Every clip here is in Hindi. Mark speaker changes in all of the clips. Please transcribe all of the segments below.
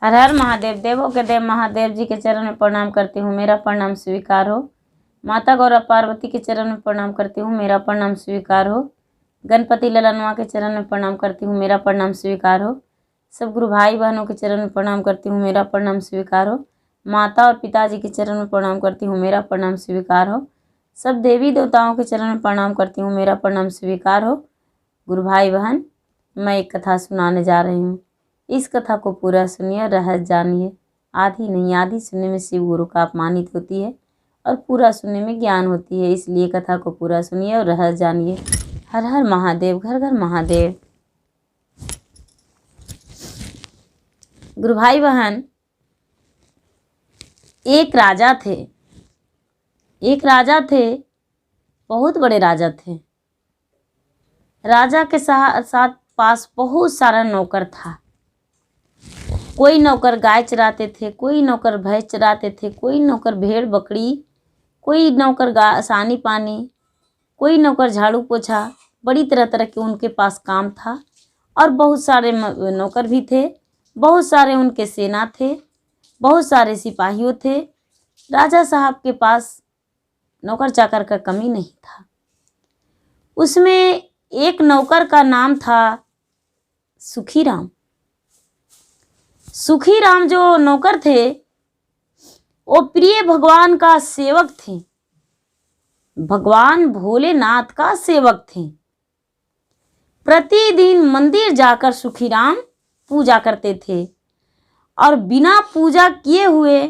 Speaker 1: हर हर महादेव। देवों के देव महादेव जी के चरण में प्रणाम करती हूँ, मेरा प्रणाम स्वीकार हो। माता गौरा पार्वती के चरण में प्रणाम करती हूँ, मेरा प्रणाम स्वीकार हो। गणपति ललनवा के चरण में प्रणाम करती हूँ, मेरा प्रणाम स्वीकार हो। सब गुरु भाई बहनों के चरण में प्रणाम करती हूँ, मेरा प्रणाम स्वीकार हो। माता और पिताजी के चरण में प्रणाम करती हूँ, मेरा प्रणाम स्वीकार हो। सब देवी देवताओं के चरण में प्रणाम करती हूँ, मेरा प्रणाम स्वीकार हो। गुरु भाई बहन, मैं एक कथा सुनाने जा रही हूँ। इस कथा को पूरा सुनिए और रहस्य जानिए। आधी नहीं आधी सुनने में शिव गुरु का अपमानित होती है और पूरा सुनने में ज्ञान होती है, इसलिए कथा को पूरा सुनिए और रहस्य जानिए। हर हर महादेव, घर घर महादेव। गुरु भाई बहन, एक राजा थे, बहुत बड़े राजा थे। राजा के साथ पास बहुत सारा नौकर था। कोई नौकर गाय चराते थे, कोई नौकर भैंस चराते थे, कोई नौकर भेड़ बकरी, कोई नौकर सानी पानी, कोई नौकर झाड़ू पोछा। बड़ी तरह तरह के उनके पास काम था और बहुत सारे नौकर भी थे, बहुत सारे उनके सेना थे, बहुत सारे सिपाहियों थे। राजा साहब के पास नौकर चाकर का कमी नहीं था। उसमें एक नौकर का नाम था सुखीराम। सुखीराम जो नौकर थे वो प्रिय भगवान का सेवक थे, भगवान भोलेनाथ का सेवक थे। प्रतिदिन मंदिर जाकर सुखीराम पूजा करते थे और बिना पूजा किए हुए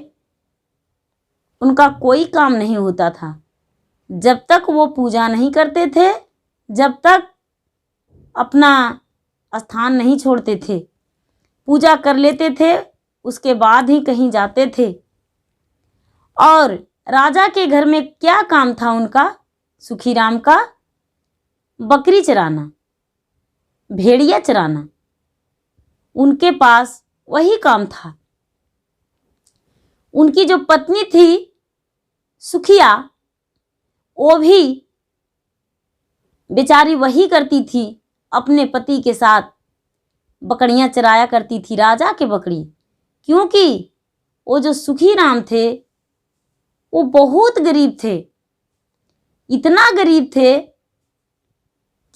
Speaker 1: उनका कोई काम नहीं होता था। जब तक वो पूजा नहीं करते थे, जब तक अपना स्थान नहीं छोड़ते थे, पूजा कर लेते थे, उसके बाद ही कहीं जाते थे। और राजा के घर में क्या काम था उनका, सुखीराम का? बकरी चराना, भेड़िया चराना, उनके पास वही काम था। उनकी जो पत्नी थी सुखिया, वो भी बेचारी वही करती थी, अपने पति के साथ बकरियां चराया करती थी, राजा के बकरी। क्योंकि वो जो सुखीराम थे वो बहुत गरीब थे, इतना गरीब थे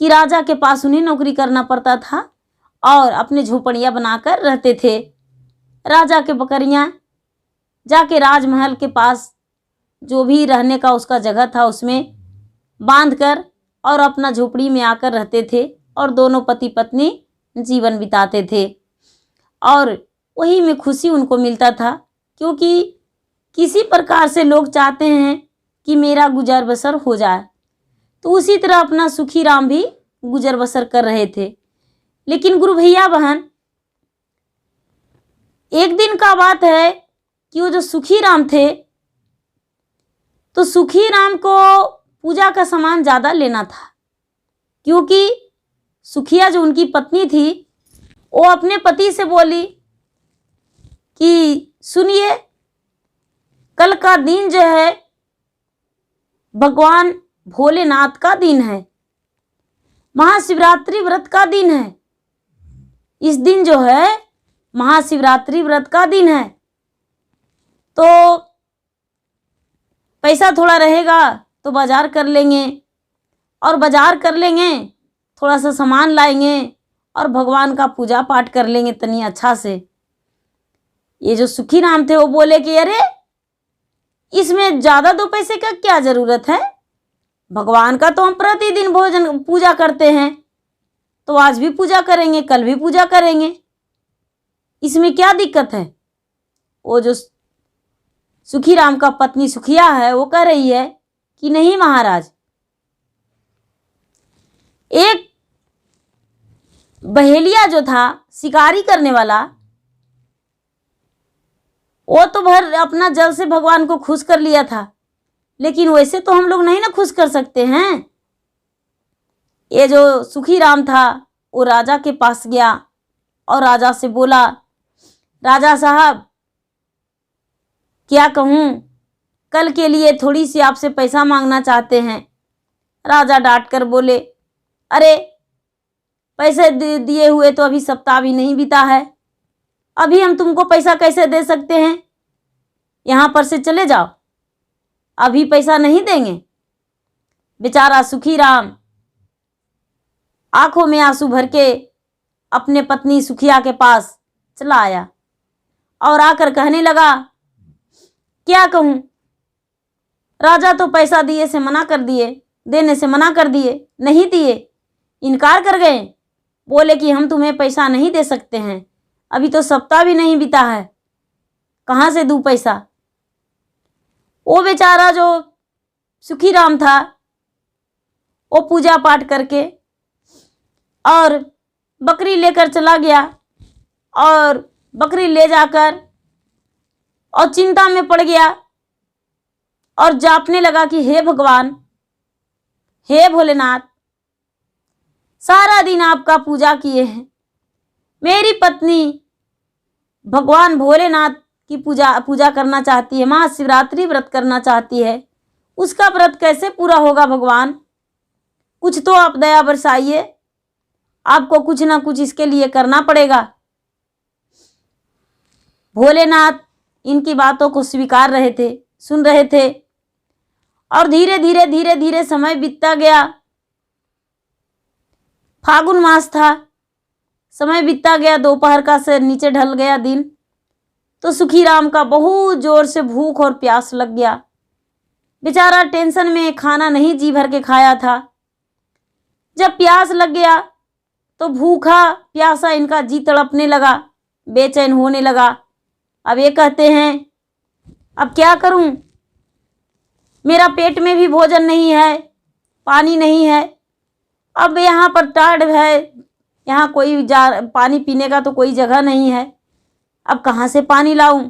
Speaker 1: कि राजा के पास उन्हें नौकरी करना पड़ता था और अपने झोपड़ियाँ बनाकर रहते थे। राजा के बकरियाँ जाके राजमहल के पास जो भी रहने का उसका जगह था उसमें बांधकर और अपना झोपड़ी में आकर रहते थे और दोनों पति पत्नी जीवन बिताते थे और वही में खुशी उनको मिलता था। क्योंकि किसी प्रकार से लोग चाहते हैं कि मेरा गुजर बसर हो जाए, तो उसी तरह अपना सुखीराम भी गुजर बसर कर रहे थे। लेकिन गुरु भैया बहन, एक दिन का बात है कि वो जो सुखीराम थे, तो सुखीराम को पूजा का सामान ज़्यादा लेना था। क्योंकि सुखिया जो उनकी पत्नी थी, वो अपने पति से बोली कि सुनिए, कल का दिन जो है भगवान भोलेनाथ का दिन है, महाशिवरात्रि व्रत का दिन है। इस दिन जो है महाशिवरात्रि व्रत का दिन है, तो पैसा थोड़ा रहेगा तो बाजार कर लेंगे और बाजार कर लेंगे, थोड़ा सा सामान लाएंगे और भगवान का पूजा पाठ कर लेंगे तनी अच्छा से। ये जो सुखीराम थे वो बोले कि अरे इसमें ज़्यादा दो पैसे का क्या ज़रूरत है, भगवान का तो हम प्रतिदिन भोजन पूजा करते हैं, तो आज भी पूजा करेंगे, कल भी पूजा करेंगे, इसमें क्या दिक्कत है। वो जो सुखीराम का पत्नी सुखिया है वो कह रही है कि नहीं महाराज, एक बहेलिया जो था शिकारी करने वाला, वो तो भर अपना जल से भगवान को खुश कर लिया था, लेकिन वैसे तो हम लोग नहीं ना खुश कर सकते हैं। ये जो सुखीराम था वो राजा के पास गया और राजा से बोला, राजा साहब क्या कहूँ, कल के लिए थोड़ी सी आपसे पैसा मांगना चाहते हैं। राजा डांट कर बोले, अरे पैसे दिए हुए तो अभी सप्ताह भी नहीं बीता है अभी हम तुमको पैसा कैसे दे सकते हैं, यहाँ पर से चले जाओ, अभी पैसा नहीं देंगे। बेचारा सुखी राम आंखों में आंसू भर के अपने पत्नी सुखिया के पास चला आया और आकर कहने लगा, क्या कहूँ, राजा तो पैसा दिए से मना कर दिए, देने से मना कर दिए, नहीं दिए, इनकार कर गए, बोले कि हम तुम्हें पैसा नहीं दे सकते हैं, अभी तो सप्ताह भी नहीं बीता है, कहाँ से दूँ पैसा। वो बेचारा जो सुखी राम था वो पूजा पाठ करके और बकरी लेकर चला गया और बकरी ले जाकर और चिंता में पड़ गया और जापने लगा कि हे भगवान, हे भोलेनाथ, सारा दिन आपका पूजा किए हैं, मेरी पत्नी भगवान भोलेनाथ की पूजा करना चाहती है, महाशिवरात्रि व्रत करना चाहती है, उसका व्रत कैसे पूरा होगा भगवान, कुछ तो आप दया बरसाइए, आपको कुछ ना कुछ इसके लिए करना पड़ेगा। भोलेनाथ इनकी बातों को स्वीकार रहे थे, सुन रहे थे और धीरे धीरे समय बीतता गया। फागुन मास था, समय बीतता गया, दोपहर का से नीचे ढल गया दिन। तो सुखी राम का बहुत जोर से भूख और प्यास लग गया। बेचारा टेंशन में खाना नहीं जी भर के खाया था। जब प्यास लग गया तो भूखा प्यासा इनका जी तड़पने लगा, बेचैन होने लगा। अब ये कहते हैं, अब क्या करूं, मेरा पेट में भी भोजन नहीं है, पानी नहीं है, अब यहाँ पर टाढ़ है, यहाँ कोई पानी पीने का तो कोई जगह नहीं है, अब कहाँ से पानी लाऊं,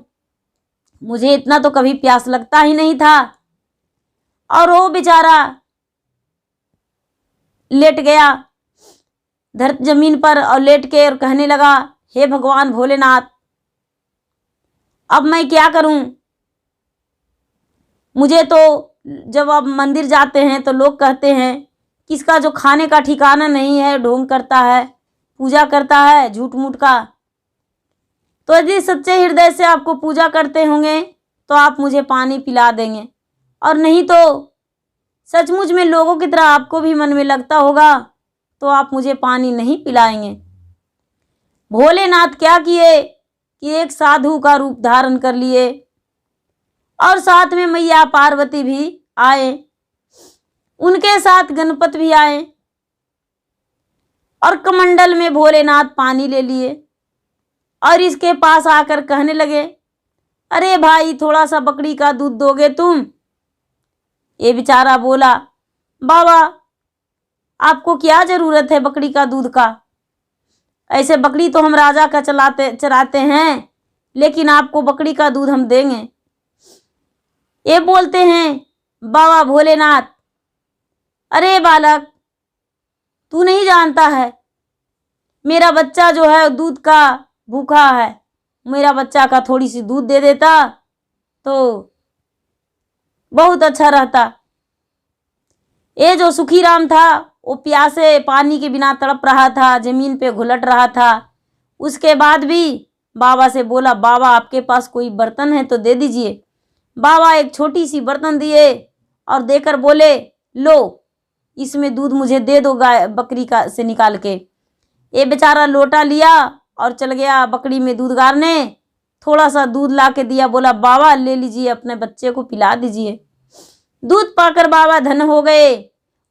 Speaker 1: मुझे इतना तो कभी प्यास लगता ही नहीं था। और वो बेचारा लेट गया जमीन पर और लेट के और कहने लगा, हे भगवान भोलेनाथ, अब मैं क्या करूं, मुझे तो जब आप मंदिर जाते हैं तो लोग कहते हैं किसका जो खाने का ठिकाना नहीं है, ढोंग करता है, पूजा करता है झूठ मूठ का। तो यदि सच्चे हृदय से आपको पूजा करते होंगे तो आप मुझे पानी पिला देंगे, और नहीं तो सचमुच में लोगों की तरह आपको भी मन में लगता होगा तो आप मुझे पानी नहीं पिलाएंगे। भोलेनाथ क्या किए कि एक साधु का रूप धारण कर लिए और साथ में मैया पार्वती भी आए, उनके साथ गणपति भी आए और कमंडल में भोलेनाथ पानी ले लिए और इसके पास आकर कहने लगे, अरे भाई, थोड़ा सा बकरी का दूध दोगे तुम। ये बेचारा बोला, बाबा आपको क्या ज़रूरत है बकरी का दूध का, ऐसे बकरी तो हम राजा का चराते हैं, लेकिन आपको बकरी का दूध हम देंगे। ये बोलते हैं, बाबा भोलेनाथ, अरे बालक, तू नहीं जानता है, मेरा बच्चा जो है दूध का भूखा है, मेरा बच्चा का थोड़ी सी दूध दे देता तो बहुत अच्छा रहता। ये जो सुखी राम था वो प्यासे पानी के बिना तड़प रहा था, जमीन पे घुलट रहा था। उसके बाद भी बाबा से बोला, बाबा आपके पास कोई बर्तन है तो दे दीजिए। बाबा एक छोटी सी बर्तन दिए और देकर बोले, लो इसमें दूध मुझे दे दो, गाय बकरी का से निकाल के। ये बेचारा लोटा लिया और चल गया बकरी में दूध गारने, थोड़ा सा दूध ला के दिया, बोला बाबा ले लीजिए, अपने बच्चे को पिला दीजिए। दूध पाकर बाबा धन हो गए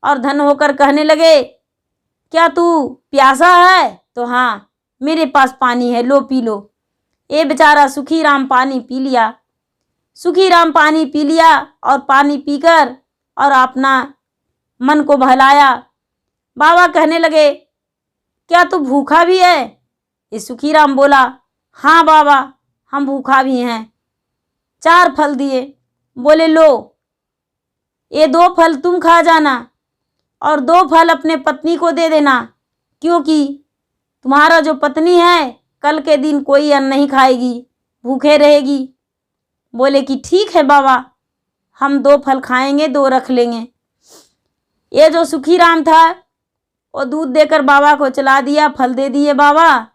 Speaker 1: और धन होकर कहने लगे, क्या तू प्यासा है? तो हाँ, मेरे पास पानी है, लो पी लो। ये बेचारा सुखी राम पानी पी लिया। सुखी राम पानी पी लिया और पानी पीकर और अपना मन को बहलाया। बाबा कहने लगे, क्या तू भूखा भी है? ये सुखी राम बोला, हाँ बाबा, हम भूखा भी हैं। 4 फल दिए, बोले लो ये 2 फल तुम खा जाना और 2 फल अपने पत्नी को दे देना, क्योंकि तुम्हारा जो पत्नी है कल के दिन कोई अन्न नहीं खाएगी, भूखे रहेगी। बोले कि ठीक है बाबा, हम 2 फल खाएंगे, 2 रख लेंगे। ये जो सुखी राम था वो दूध देकर बाबा को चला दिया, फल दे दिए बाबा।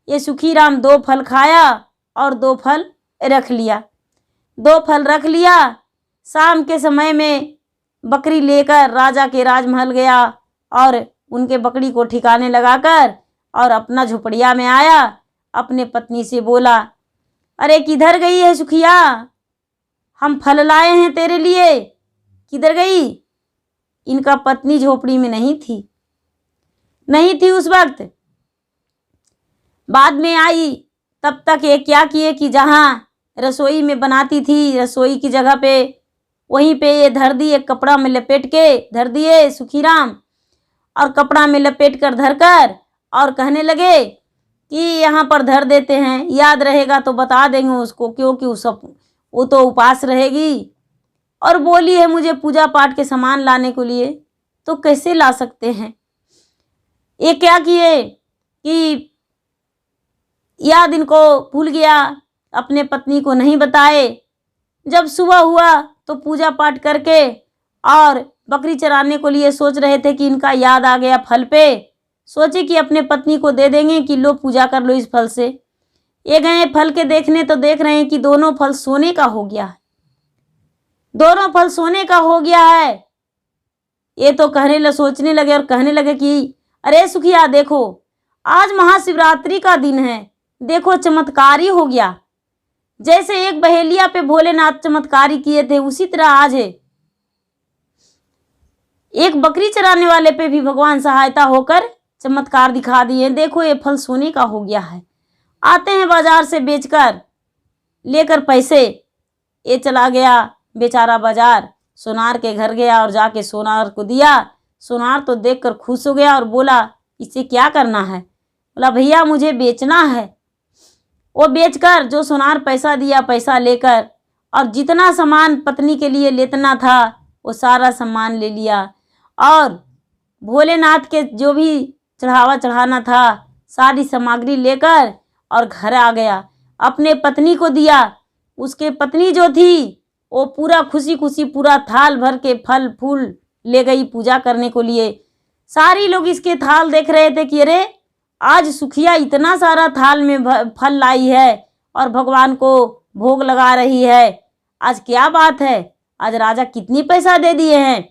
Speaker 1: ये सुखी राम 2 फल खाया और 2 फल रख लिया। 2 फल रख लिया। शाम के समय में बकरी लेकर राजा के राजमहल गया और उनके बकरी को ठिकाने लगाकर और अपना झोपड़िया में आया। अपने पत्नी से बोला, अरे किधर गई है सुखिया, हम फल लाए हैं तेरे लिए, किधर गई? इनका पत्नी झोपड़ी में नहीं थी उस वक्त। बाद में आई। तब तक ये क्या किए कि जहाँ रसोई में बनाती थी, रसोई की जगह पे वहीं पे ये धर दिए, कपड़ा में लपेट के धर दिए सुखीराम, और कपड़ा में लपेट कर धर कर और कहने लगे कि यहाँ पर धर देते हैं, याद रहेगा तो बता देंगे उसको, क्योंकि वो तो उपास रहेगी। और बोली है मुझे पूजा पाठ के सामान लाने को लिए, तो कैसे ला सकते हैं। ये क्या किए कि याद इनको भूल गया, अपने पत्नी को नहीं बताए। जब सुबह हुआ तो पूजा पाठ करके और बकरी चराने को लिए सोच रहे थे कि इनका याद आ गया फल पे। सोचे कि अपने पत्नी को दे देंगे कि लो पूजा कर लो इस फल से। ये गए फल के देखने तो देख रहे हैं कि दोनों फल सोने का हो गया है। दोनों फल सोने का हो गया है। ये तो सोचने लगे और कहने लगे कि अरे सुखिया देखो, आज महाशिवरात्रि का दिन है, देखो चमत्कारी हो गया। जैसे एक बहेलिया पे भोलेनाथ चमत्कारी किए थे, उसी तरह आज है एक बकरी चराने वाले पे भी भगवान सहायता होकर चमत्कार दिखा दिए। देखो ये फल सोने का हो गया है। आते हैं बाजार से बेचकर लेकर पैसे। ये चला गया बेचारा बाजार, सोनार के घर गया और जाके सोनार को दिया। सोनार तो देखकर खुश हो गया और बोला, इसे क्या करना है? बोला, भैया मुझे बेचना है। वो बेचकर जो सोनार पैसा दिया, पैसा लेकर और जितना सामान पत्नी के लिए लेना था वो सारा सामान ले लिया और भोलेनाथ के जो भी चढ़ावा चढ़ाना था सारी सामग्री लेकर और घर आ गया। अपने पत्नी को दिया। उसके पत्नी जो थी वो पूरा खुशी खुशी पूरा थाल भर के फल फूल ले गई पूजा करने को लिए। सारी लोग इसके थाल देख रहे थे कि अरे आज सुखिया इतना सारा थाल में फल लाई है और भगवान को भोग लगा रही है। आज क्या बात है, आज राजा कितनी पैसा दे दिए हैं।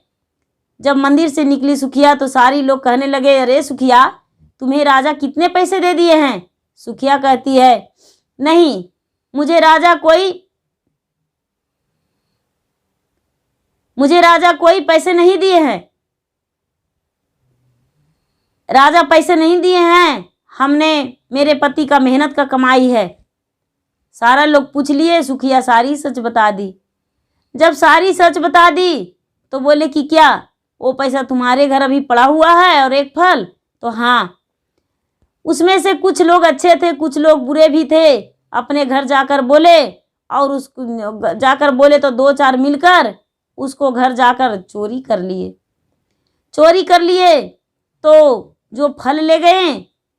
Speaker 1: जब मंदिर से निकली सुखिया तो सारी लोग कहने लगे, अरे सुखिया तुम्हें राजा कितने पैसे दे दिए हैं? सुखिया कहती है, नहीं मुझे राजा कोई पैसे नहीं दिए हैं। राजा पैसे नहीं दिए हैं, हमने मेरे पति का मेहनत का कमाई है। सारा लोग पूछ लिए, सुखिया सारी सच बता दी। जब सारी सच बता दी तो बोले कि क्या वो पैसा तुम्हारे घर अभी पड़ा हुआ है और एक फल? तो हाँ। उसमें से कुछ लोग अच्छे थे, कुछ लोग बुरे भी थे। अपने घर जाकर बोले और उसको जाकर बोले तो 2-4 मिलकर उसको घर जाकर चोरी कर लिए। तो जो फल ले गए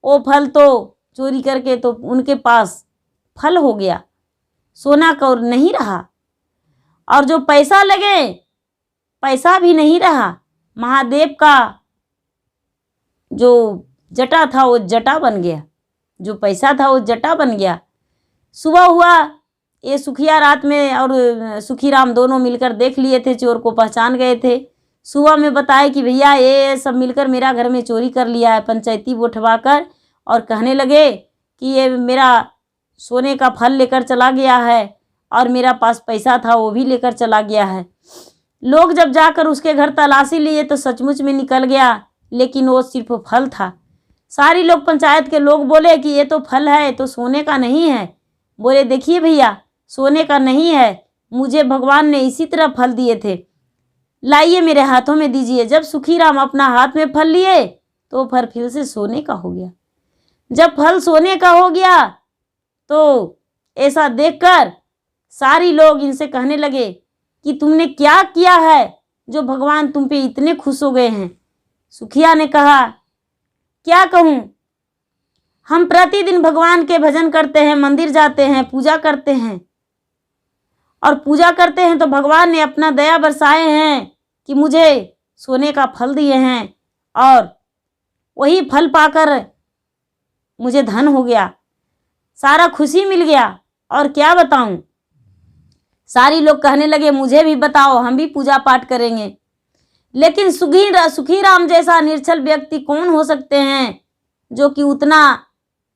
Speaker 1: वो फल तो चोरी करके तो उनके पास फल हो गया, सोना का और नहीं रहा। और जो पैसा लगे पैसा भी नहीं रहा। महादेव का जो जटा था वो जटा बन गया, जो पैसा था वो जटा बन गया। सुबह हुआ, ये सुखिया रात में और सुखीराम दोनों मिलकर देख लिए थे, चोर को पहचान गए थे। सुबह में बताए कि भैया ये सब मिलकर मेरा घर में चोरी कर लिया है, पंचायती बोटवा कर, और कहने लगे कि ये मेरा सोने का फल लेकर चला गया है और मेरा पास पैसा था वो भी लेकर चला गया है। लोग जब जाकर उसके घर तलाशी लिए तो सचमुच में निकल गया, लेकिन वो सिर्फ फल था। सारी लोग पंचायत के लोग बोले कि ये तो फल है, तो सोने का नहीं है। बोले देखिए भैया सोने का नहीं है, मुझे भगवान ने इसी तरह फल दिए थे, लाइए मेरे हाथों में दीजिए। जब सुखीराम अपना हाथ में फल लिए तो फल फिर से सोने का हो गया। जब फल सोने का हो गया तो ऐसा देखकर सारी लोग इनसे कहने लगे कि तुमने क्या किया है जो भगवान तुम पे इतने खुश हो गए हैं। सुखिया ने कहा, क्या कहूँ, हम प्रतिदिन भगवान के भजन करते हैं, मंदिर जाते हैं, पूजा करते हैं, और पूजा करते हैं तो भगवान ने अपना दया बरसाए हैं कि मुझे सोने का फल दिए हैं और वही फल पाकर मुझे धन हो गया, सारा खुशी मिल गया। और क्या बताऊं, सारी लोग कहने लगे मुझे भी बताओ, हम भी पूजा पाठ करेंगे। लेकिन सुखी राम जैसा निर्छल व्यक्ति कौन हो सकते हैं जो कि उतना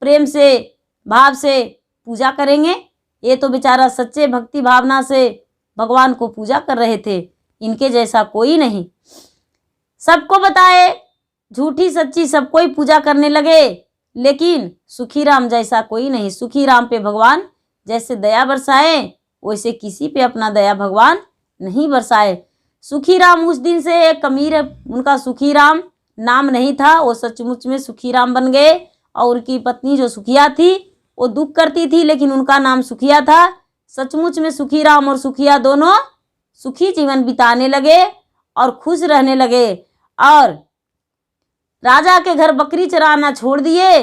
Speaker 1: प्रेम से भाव से पूजा करेंगे। ये तो बेचारा सच्चे भक्ति भावना से भगवान को पूजा कर रहे थे, इनके जैसा कोई नहीं। सबको बताए, झूठी सच्ची सब कोई पूजा करने लगे, लेकिन सुखी राम जैसा कोई नहीं। सुखी राम पे भगवान जैसे दया बरसाए वैसे किसी पे अपना दया भगवान नहीं बरसाए। सुखी राम उस दिन से एक अमीर, उनका सुखी राम नाम नहीं था, वो सचमुच में सुखी राम बन गए। और उनकी पत्नी जो सुखिया थी वो दुख करती थी, लेकिन उनका नाम सुखिया था। सचमुच में सुखी राम और सुखिया दोनों सुखी जीवन बिताने लगे और खुश रहने लगे। और राजा के घर बकरी चराना छोड़ दिए,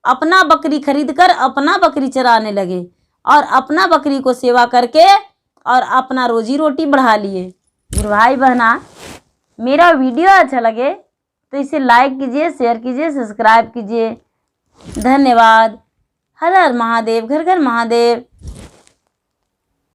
Speaker 1: अपना बकरी खरीदकर अपना बकरी चराने लगे और अपना बकरी को सेवा करके और अपना रोजी रोटी बढ़ा लिए। भाई बहना, मेरा वीडियो अच्छा लगे तो इसे लाइक कीजिए, शेयर कीजिए, सब्सक्राइब कीजिए। धन्यवाद। हर हर महादेव, घर घर महादेव।